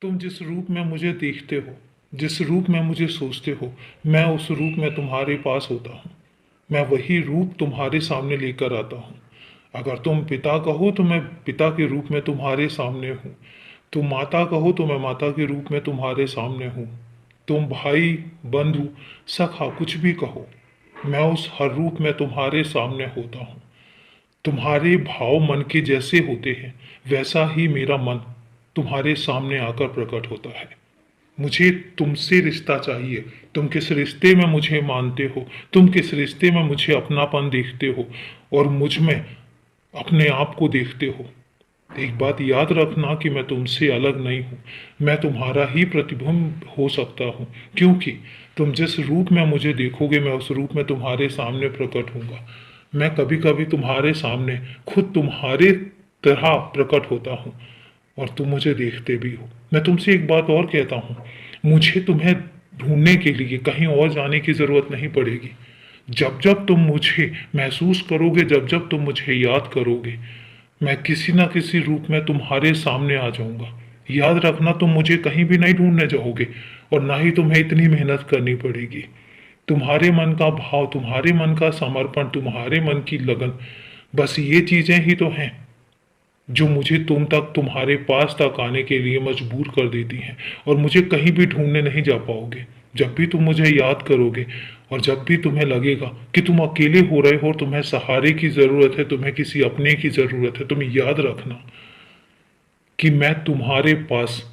तुम जिस रूप में मुझे देखते हो, जिस रूप में मुझे सोचते हो, मैं उस रूप में तुम्हारे पास होता हूँ। मैं वही रूप तुम्हारे सामने लेकर आता हूँ। अगर तुम पिता कहो तो मैं पिता के रूप में तुम्हारे सामने हूँ। तुम माता कहो तो मैं माता के रूप में तुम्हारे सामने हूँ। तुम भाई, बंधु, सखा कुछ भी कहो, मैं उस हर रूप में तुम्हारे सामने होता हूँ। तुम्हारे भाव मन के जैसे होते हैं, वैसा ही मेरा मन तुम्हारे सामने आकर प्रकट होता है। मुझे तुमसे रिश्ता चाहिए। तुम किस रिश्ते में मुझे मानते हो, तुम किस रिश्ते में मुझे अपनापन देखते हो और मुझ में अपने आप को देखते हो। एक बात याद रखना कि मैं तुमसे अलग नहीं हूँ। मैं तुम्हारा ही प्रतिबिंब हो सकता हूँ, क्योंकि तुम जिस रूप में मुझे देखोगे मैं उस रूप में तुम्हारे सामने प्रकट होऊंगा। मैं कभी कभी तुम्हारे सामने खुद तुम्हारे तरह प्रकट होता हूँ और तुम मुझे देखते भी हो। मैं तुमसे एक बात और कहता हूँ, मुझे तुम्हें ढूंढने के लिए कहीं और जाने की ज़रूरत नहीं पड़ेगी। जब जब तुम मुझे महसूस करोगे, जब जब तुम मुझे याद करोगे, मैं किसी ना किसी रूप में तुम्हारे सामने आ जाऊंगा। याद रखना, तुम मुझे कहीं भी नहीं ढूंढने जाओगे और ना ही तुम्हें इतनी मेहनत करनी पड़ेगी। तुम्हारे मन का भाव, तुम्हारे मन का समर्पण, तुम्हारे मन की लगन, बस ये चीजें ही तो हैं जो मुझे तुम तक, तुम्हारे पास तक आने के लिए मजबूर कर देती हैं। और मुझे कहीं भी ढूंढने नहीं जा पाओगे। जब भी तुम मुझे याद करोगे और जब भी तुम्हें लगेगा कि तुम अकेले हो रहे हो, तुम्हें सहारे की ज़रूरत है, तुम्हें किसी अपने की ज़रूरत है, तुम याद रखना कि मैं तुम्हारे पास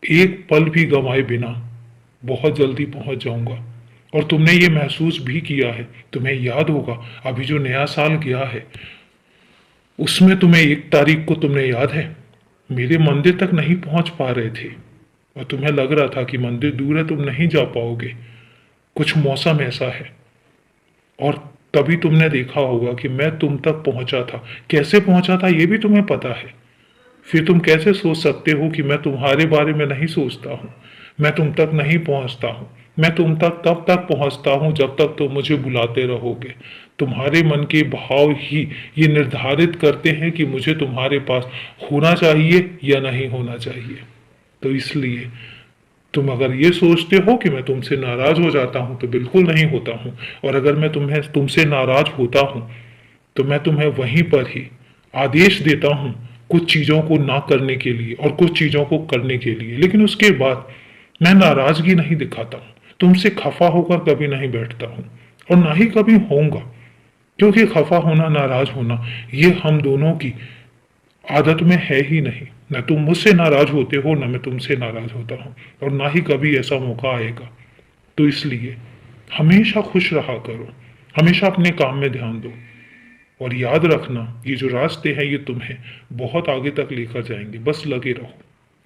एक पल भी गंवाए बिना बहुत जल्दी पहुंच जाऊंगा। और तुमने ये महसूस भी किया है। तुम्हें याद होगा अभी जो नया साल गया है, उसमें तुम्हें 1 तारीख को, तुमने याद है, मेरे मंदिर तक नहीं पहुंच पा रहे थे और तुम्हें लग रहा था कि मंदिर दूर है, तुम नहीं जा पाओगे, कुछ मौसम ऐसा है। और तभी तुमने देखा होगा कि मैं तुम तक पहुंचा था। कैसे पहुंचा था ये भी तुम्हें पता है। फिर तुम कैसे सोच सकते हो कि मैं तुम्हारे बारे में नहीं सोचता हूँ, मैं तुम तक नहीं पहुंचता हूँ। मैं तुम तक तब तक पहुंचता हूँ जब तक तुम मुझे बुलाते रहोगे। तुम्हारे मन के भाव ही ये निर्धारित करते हैं कि मुझे तुम्हारे पास होना चाहिए या नहीं होना चाहिए। तो इसलिए तुम अगर ये सोचते हो कि मैं तुमसे नाराज हो जाता हूं, तो बिल्कुल नहीं होता हूं। और अगर मैं तुमसे नाराज होता हूं तो मैं तुम्हें वहीं पर ही आदेश देता हूं कुछ चीजों को ना करने के लिए और कुछ चीजों को करने के लिए। लेकिन उसके बाद मैं नाराजगी नहीं दिखाता हूं, तुमसे खफा होकर कभी नहीं बैठता हूं और ना ही कभी होऊंगा। क्योंकि खफा होना, नाराज होना, ये हम दोनों की आदत में है ही नहीं। न तुम मुझसे नाराज होते हो, न मैं तुमसे नाराज होता हूं और ना ही कभी ऐसा मौका आएगा। तो इसलिए हमेशा खुश रहा करो, हमेशा अपने काम में ध्यान दो और याद रखना, ये जो रास्ते हैं ये तुम्हें बहुत आगे तक लेकर जाएंगे। बस लगे रहो,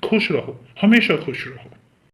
खुश रहो, हमेशा खुश रहो।